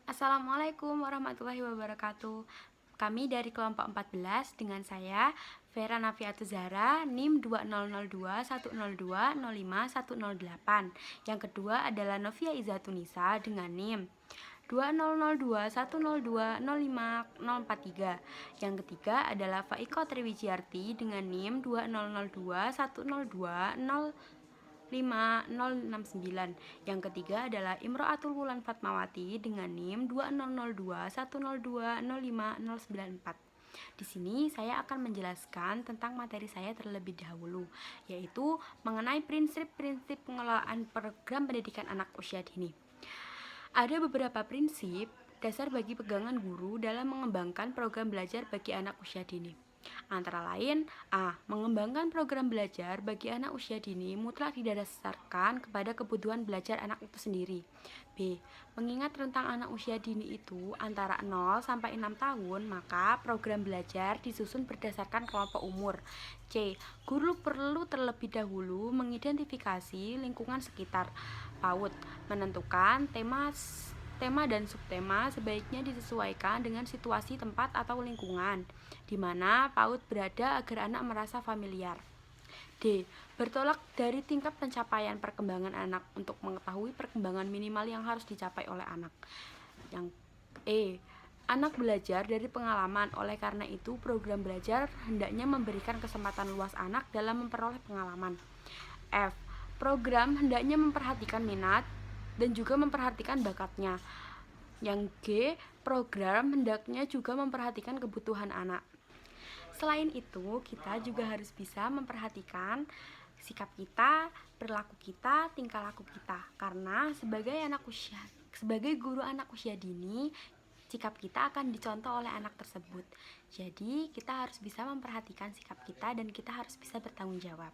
Assalamualaikum warahmatullahi wabarakatuh. Kami dari kelompok 14 dengan saya Vera Nafiatu Zahra, NIM 20021021051008. Yang kedua adalah Novia Izatunisa dengan NIM 200210205043. Yang ketiga adalah Faiko Triwijiarti dengan NIM 200210205069. Yang ketiga adalah Imro'atul Wulan Fatmawati dengan NIM 200210205094. Di sini saya akan menjelaskan tentang materi saya terlebih dahulu, yaitu mengenai prinsip-prinsip pengelolaan program pendidikan anak usia dini. Ada beberapa prinsip dasar bagi pegangan guru dalam mengembangkan program belajar bagi anak usia dini. Antara lain, A. Mengembangkan program belajar bagi anak usia dini mutlak didasarkan kepada kebutuhan belajar anak itu sendiri. B. Mengingat rentang anak usia dini itu antara 0 sampai 6 tahun, maka program belajar disusun berdasarkan kelompok umur. C. Guru perlu terlebih dahulu mengidentifikasi lingkungan sekitar PAUD, menentukan tema dan subtema sebaiknya disesuaikan dengan situasi tempat atau lingkungan di mana PAUD berada agar anak merasa familiar. D. Bertolak dari tingkat pencapaian perkembangan anak untuk mengetahui perkembangan minimal yang harus dicapai oleh anak. Yang E. Anak belajar dari pengalaman, oleh karena itu program belajar hendaknya memberikan kesempatan luas anak dalam memperoleh pengalaman. F. Program hendaknya memperhatikan minat dan juga memperhatikan bakatnya. Yang G, program hendaknya juga memperhatikan kebutuhan anak. Selain itu, kita juga harus bisa memperhatikan sikap kita, perilaku kita, tingkah laku kita. Karena sebagai guru anak usia dini, sikap kita akan dicontoh oleh anak tersebut. Jadi, kita harus bisa memperhatikan sikap kita dan kita harus bisa bertanggung jawab.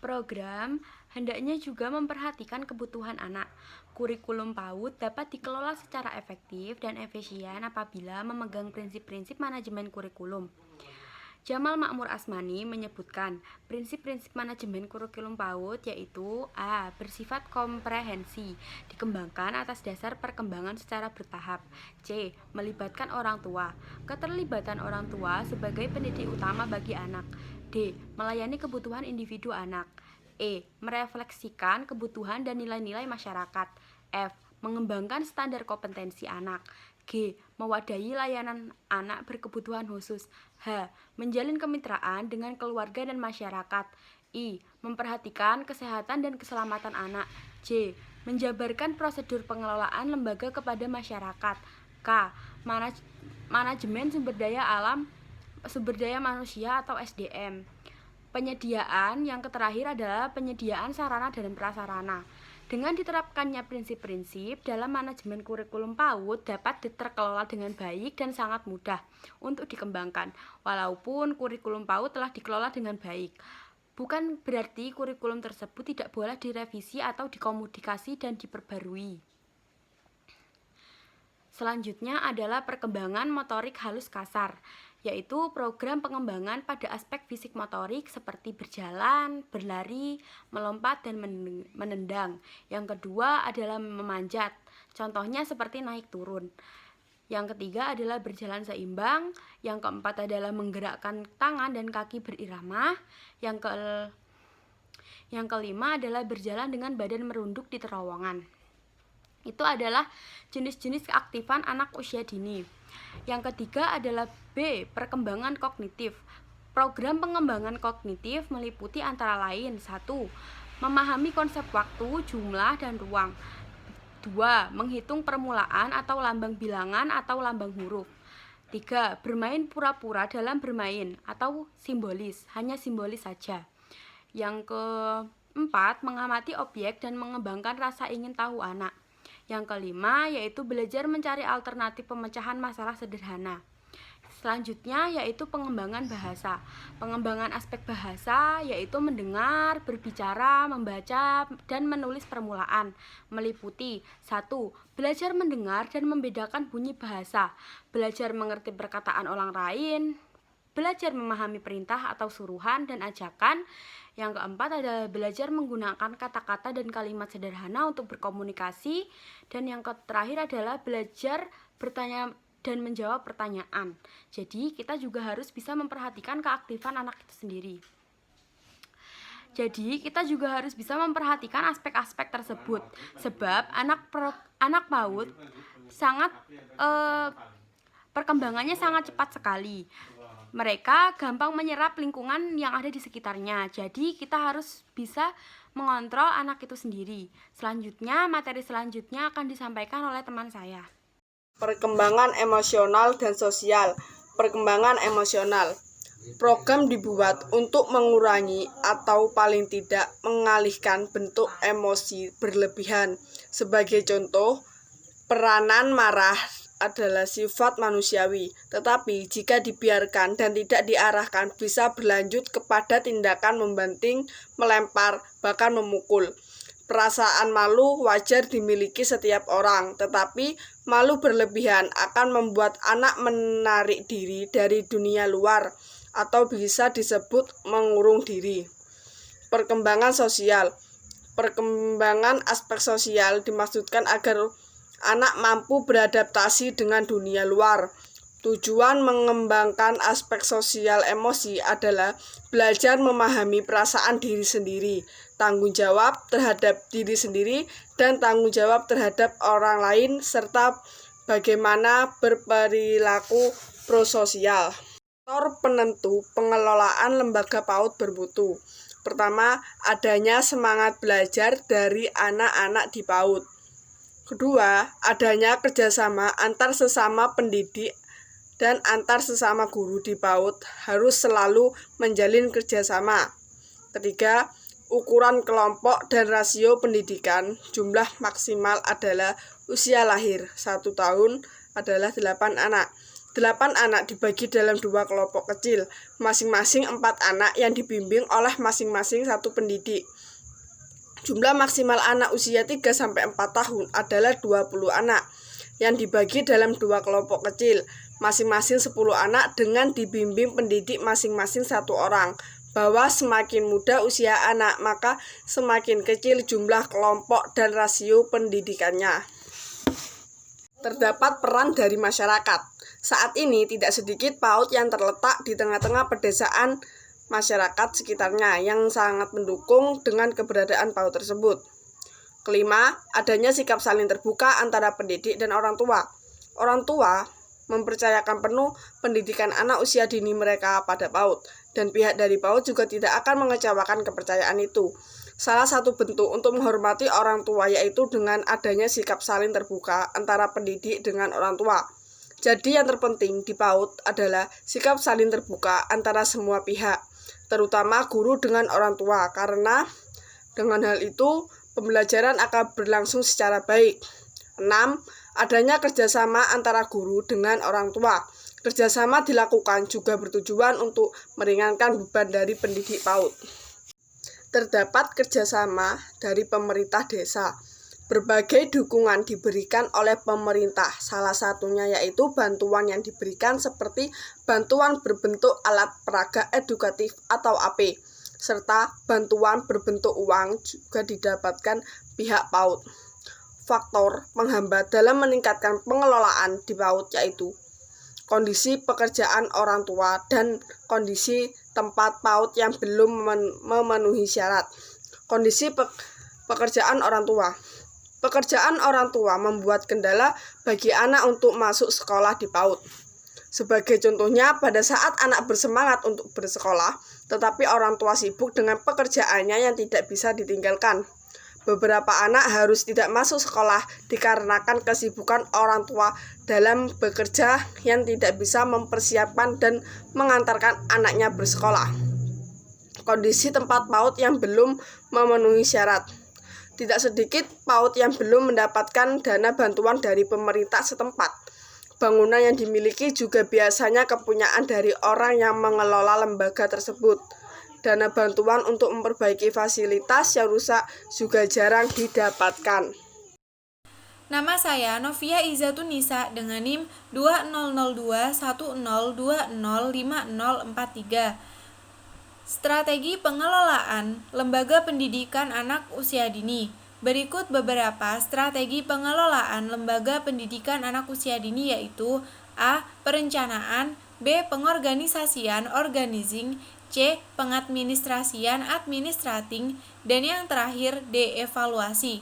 Program hendaknya juga memperhatikan kebutuhan anak. Kurikulum PAUD dapat dikelola secara efektif dan efisien apabila memegang prinsip-prinsip manajemen kurikulum. Jamal Makmur Asmani menyebutkan prinsip-prinsip manajemen kurikulum PAUD yaitu A. Bersifat komprehensi, dikembangkan atas dasar perkembangan secara bertahap. C. Melibatkan orang tua, keterlibatan orang tua sebagai pendidik utama bagi anak. D. Melayani kebutuhan individu anak. E. Merefleksikan kebutuhan dan nilai-nilai masyarakat. F. Mengembangkan standar kompetensi anak. G. Mewadahi layanan anak berkebutuhan khusus. H. Menjalin kemitraan dengan keluarga dan masyarakat. I. Memperhatikan kesehatan dan keselamatan anak. J. Menjabarkan prosedur pengelolaan lembaga kepada masyarakat. K. Manajemen sumber daya manusia atau SDM. Penyediaan yang terakhir adalah penyediaan sarana dan prasarana. Dengan diterapkannya prinsip-prinsip dalam manajemen kurikulum PAUD dapat terkelola dengan baik dan sangat mudah untuk dikembangkan. Walaupun kurikulum PAUD telah dikelola dengan baik, bukan berarti kurikulum tersebut tidak boleh direvisi atau dikomodifikasi dan diperbarui. Selanjutnya adalah perkembangan motorik halus kasar, yaitu program pengembangan pada aspek fisik motorik seperti berjalan, berlari, melompat, dan menendang. Yang kedua adalah memanjat, contohnya seperti naik turun. Yang ketiga adalah berjalan seimbang. Yang keempat adalah menggerakkan tangan dan kaki berirama. Yang kelima adalah berjalan dengan badan merunduk di terowongan. Itu adalah jenis-jenis keaktifan anak usia dini. Yang ketiga adalah B. Perkembangan kognitif. Program pengembangan kognitif meliputi antara lain 1. Memahami konsep waktu, jumlah, dan ruang. 2. Menghitung permulaan atau lambang bilangan atau lambang huruf. 3. Bermain pura-pura dalam bermain atau simbolis, hanya simbolis saja. Yang keempat, mengamati objek dan mengembangkan rasa ingin tahu anak. Yang kelima yaitu belajar mencari alternatif pemecahan masalah sederhana. Selanjutnya yaitu pengembangan bahasa. Pengembangan aspek bahasa yaitu mendengar, berbicara, membaca, dan menulis permulaan. Meliputi 1. Belajar mendengar dan membedakan bunyi bahasa. Belajar mengerti perkataan orang lain. Belajar memahami perintah atau suruhan dan ajakan. Yang keempat adalah belajar menggunakan kata-kata dan kalimat sederhana untuk berkomunikasi. Dan yang terakhir adalah belajar bertanya dan menjawab pertanyaan. Jadi kita juga harus bisa memperhatikan keaktifan anak itu sendiri. Jadi kita juga harus bisa memperhatikan aspek-aspek tersebut. Sebab anak PAUD sangat perkembangannya sangat cepat sekali. Mereka gampang menyerap lingkungan yang ada di sekitarnya. Jadi kita harus bisa mengontrol anak itu sendiri. Selanjutnya, materi selanjutnya akan disampaikan oleh teman saya. Perkembangan emosional dan sosial. Perkembangan emosional. Program dibuat untuk mengurangi atau paling tidak mengalihkan bentuk emosi berlebihan. Sebagai contoh, peranan marah adalah sifat manusiawi, tetapi jika dibiarkan dan tidak diarahkan bisa berlanjut kepada tindakan membanting, melempar, bahkan memukul. Perasaan malu wajar dimiliki setiap orang, tetapi malu berlebihan akan membuat anak menarik diri dari dunia luar atau bisa disebut mengurung diri. Perkembangan sosial. Perkembangan aspek sosial dimaksudkan agar anak mampu beradaptasi dengan dunia luar. Tujuan mengembangkan aspek sosial emosi adalah belajar memahami perasaan diri sendiri, tanggung jawab terhadap diri sendiri, dan tanggung jawab terhadap orang lain, serta bagaimana berperilaku prososial. Faktor penentu pengelolaan lembaga PAUD bermutu. Pertama, adanya semangat belajar dari anak-anak di PAUD. Kedua, adanya kerjasama antar sesama pendidik dan antar sesama guru di PAUD harus selalu menjalin kerjasama. Ketiga, ukuran kelompok dan rasio pendidikan. Jumlah maksimal adalah usia lahir 1 tahun adalah 8 anak. 8 anak dibagi dalam 2 kelompok kecil, masing-masing 4 anak yang dibimbing oleh masing-masing 1 pendidik. Jumlah maksimal anak usia 3-4 tahun adalah 20 anak yang dibagi dalam 2 kelompok kecil, masing-masing 10 anak dengan dibimbing pendidik masing-masing 1 orang. Bahwa semakin muda usia anak, maka semakin kecil jumlah kelompok dan rasio pendidikannya. Terdapat peran dari masyarakat. Saat ini tidak sedikit PAUD yang terletak di tengah-tengah pedesaan masyarakat sekitarnya yang sangat mendukung dengan keberadaan PAUD tersebut. Kelima, adanya sikap saling terbuka antara pendidik dan orang tua. Orang tua mempercayakan penuh pendidikan anak usia dini mereka pada PAUD, dan pihak dari PAUD juga tidak akan mengecewakan kepercayaan itu. Salah satu bentuk untuk menghormati orang tua yaitu dengan adanya sikap saling terbuka antara pendidik dengan orang tua. Jadi yang terpenting di PAUD adalah sikap saling terbuka antara semua pihak, terutama guru dengan orang tua, karena dengan hal itu pembelajaran akan berlangsung secara baik. 6. Adanya kerjasama antara guru dengan orang tua. Kerjasama dilakukan juga bertujuan untuk meringankan beban dari pendidik PAUD. Terdapat kerjasama dari pemerintah desa. Berbagai dukungan diberikan oleh pemerintah, salah satunya yaitu bantuan yang diberikan seperti bantuan berbentuk alat peraga edukatif atau AP, serta bantuan berbentuk uang juga didapatkan pihak PAUD. Faktor penghambat dalam meningkatkan pengelolaan di PAUD yaitu kondisi pekerjaan orang tua dan kondisi tempat PAUD yang belum memenuhi syarat. Kondisi pekerjaan orang tua. Pekerjaan orang tua membuat kendala bagi anak untuk masuk sekolah di PAUD. Sebagai contohnya, pada saat anak bersemangat untuk bersekolah, tetapi orang tua sibuk dengan pekerjaannya yang tidak bisa ditinggalkan. Beberapa anak harus tidak masuk sekolah dikarenakan kesibukan orang tua dalam bekerja yang tidak bisa mempersiapkan dan mengantarkan anaknya bersekolah. Kondisi tempat PAUD yang belum memenuhi syarat. Tidak sedikit PAUD yang belum mendapatkan dana bantuan dari pemerintah setempat. Bangunan yang dimiliki juga biasanya kepunyaan dari orang yang mengelola lembaga tersebut. Dana bantuan untuk memperbaiki fasilitas yang rusak juga jarang didapatkan. Nama saya Novia Izatun Nisa dengan NIM 200210205043. Strategi pengelolaan lembaga pendidikan anak usia dini. Berikut beberapa strategi pengelolaan lembaga pendidikan anak usia dini yaitu A. Perencanaan, B. Pengorganisasian organizing, C. Pengadministrasian administrating, dan yang terakhir D. Evaluasi.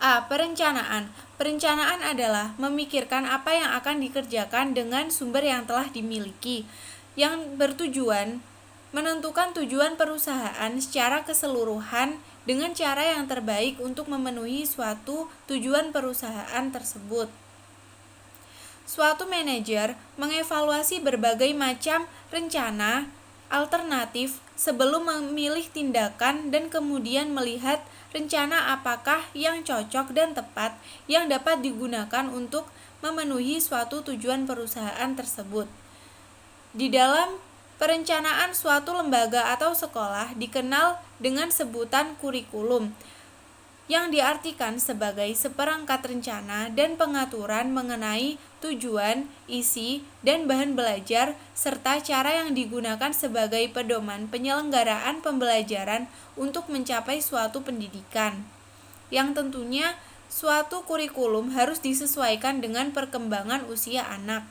A. Perencanaan. Perencanaan adalah memikirkan apa yang akan dikerjakan dengan sumber yang telah dimiliki, yang bertujuan menentukan tujuan perusahaan secara keseluruhan dengan cara yang terbaik untuk memenuhi suatu tujuan perusahaan tersebut. Suatu manajer mengevaluasi berbagai macam rencana alternatif sebelum memilih tindakan dan kemudian melihat rencana apakah yang cocok dan tepat yang dapat digunakan untuk memenuhi suatu tujuan perusahaan tersebut. Di dalam perencanaan suatu lembaga atau sekolah dikenal dengan sebutan kurikulum, yang diartikan sebagai seperangkat rencana dan pengaturan mengenai tujuan, isi, dan bahan belajar, serta cara yang digunakan sebagai pedoman penyelenggaraan pembelajaran untuk mencapai suatu pendidikan. Yang tentunya, suatu kurikulum harus disesuaikan dengan perkembangan usia anak.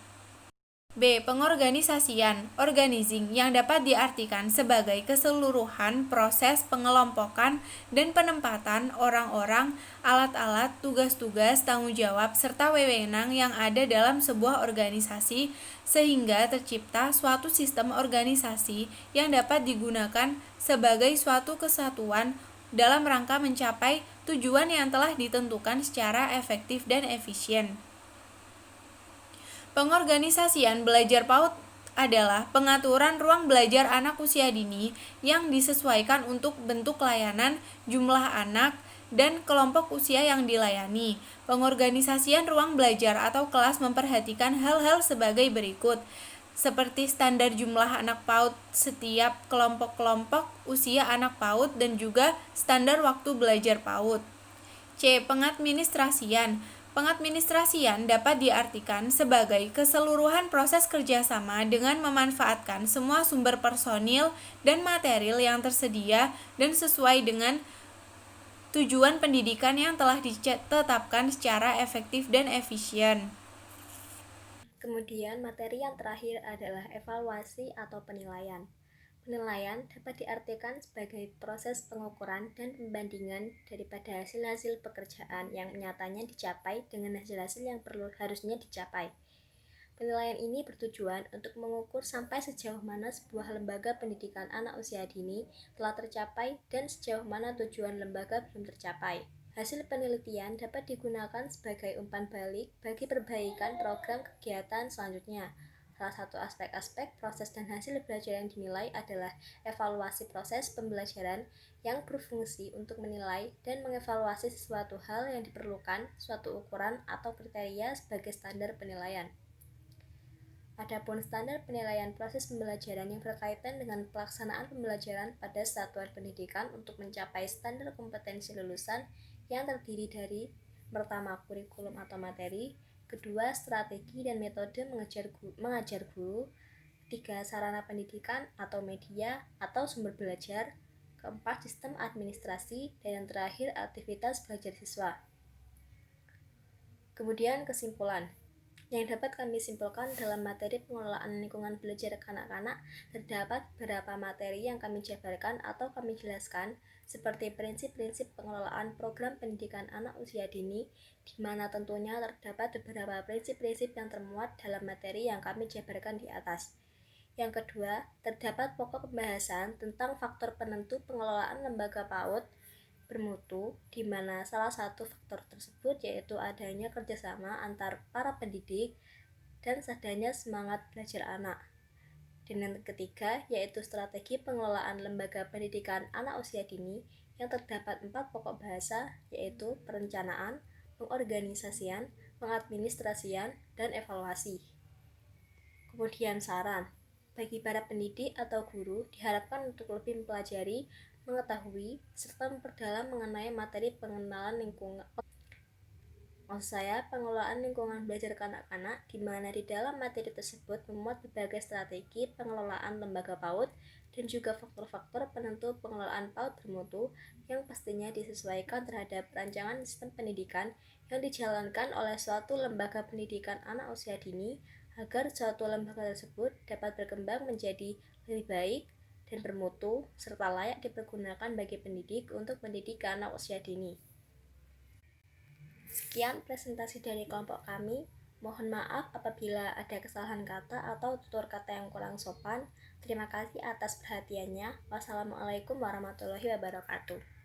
B. Pengorganisasian organizing, yang dapat diartikan sebagai keseluruhan proses pengelompokan dan penempatan orang-orang, alat-alat, tugas-tugas, tanggung jawab, serta wewenang yang ada dalam sebuah organisasi sehingga tercipta suatu sistem organisasi yang dapat digunakan sebagai suatu kesatuan dalam rangka mencapai tujuan yang telah ditentukan secara efektif dan efisien. Pengorganisasian belajar PAUD adalah pengaturan ruang belajar anak usia dini yang disesuaikan untuk bentuk layanan, jumlah anak, dan kelompok usia yang dilayani. Pengorganisasian ruang belajar atau kelas memperhatikan hal-hal sebagai berikut, seperti standar jumlah anak PAUD setiap kelompok-kelompok usia anak PAUD dan juga standar waktu belajar PAUD. C. Pengadministrasian. Pengadministrasian dapat diartikan sebagai keseluruhan proses kerjasama dengan memanfaatkan semua sumber personil dan material yang tersedia dan sesuai dengan tujuan pendidikan yang telah ditetapkan secara efektif dan efisien. Kemudian materi yang terakhir adalah evaluasi atau penilaian. Penilaian dapat diartikan sebagai proses pengukuran dan pembandingan daripada hasil-hasil pekerjaan yang nyatanya dicapai dengan hasil-hasil yang harusnya dicapai. Penilaian ini bertujuan untuk mengukur sampai sejauh mana sebuah lembaga pendidikan anak usia dini telah tercapai dan sejauh mana tujuan lembaga belum tercapai. Hasil penelitian dapat digunakan sebagai umpan balik bagi perbaikan program kegiatan selanjutnya. Salah satu aspek-aspek proses dan hasil belajar yang dinilai adalah evaluasi proses pembelajaran yang berfungsi untuk menilai dan mengevaluasi sesuatu hal yang diperlukan suatu ukuran atau kriteria sebagai standar penilaian. Adapun standar penilaian proses pembelajaran yang berkaitan dengan pelaksanaan pembelajaran pada satuan pendidikan untuk mencapai standar kompetensi lulusan yang terdiri dari pertama kurikulum atau materi, kedua strategi dan metode mengajar guru, ketiga sarana pendidikan atau media atau sumber belajar, keempat sistem administrasi, dan yang terakhir aktivitas belajar siswa. Kemudian kesimpulan. Yang dapat kami simpulkan dalam materi pengelolaan lingkungan belajar kanak-kanak, terdapat beberapa materi yang kami jabarkan atau kami jelaskan, seperti prinsip-prinsip pengelolaan program pendidikan anak usia dini, di mana tentunya terdapat beberapa prinsip-prinsip yang termuat dalam materi yang kami jabarkan di atas. Yang kedua, terdapat pokok pembahasan tentang faktor penentu pengelolaan lembaga PAUD bermutu, di mana salah satu faktor tersebut yaitu adanya kerjasama antar para pendidik dan adanya semangat belajar anak. Dan yang ketiga yaitu strategi pengelolaan lembaga pendidikan anak usia dini yang terdapat 4 pokok bahasa yaitu perencanaan, pengorganisasian, pengadministrasian, dan evaluasi. Kemudian saran. Bagi para pendidik atau guru diharapkan untuk lebih mempelajari, mengetahui, serta memperdalam mengenai materi pengenalan lingkungan Maksud saya, pengelolaan lingkungan belajar kanak-kanak di mana di dalam materi tersebut memuat berbagai strategi pengelolaan lembaga PAUD dan juga faktor-faktor penentu pengelolaan PAUD bermutu yang pastinya disesuaikan terhadap rancangan sistem pendidikan yang dijalankan oleh suatu lembaga pendidikan anak usia dini agar suatu lembaga tersebut dapat berkembang menjadi lebih baik dan bermutu serta layak dipergunakan bagi pendidik untuk mendidik anak usia dini. Sekian presentasi dari kelompok kami. Mohon maaf apabila ada kesalahan kata atau tutur kata yang kurang sopan. Terima kasih atas perhatiannya. Wassalamualaikum warahmatullahi wabarakatuh.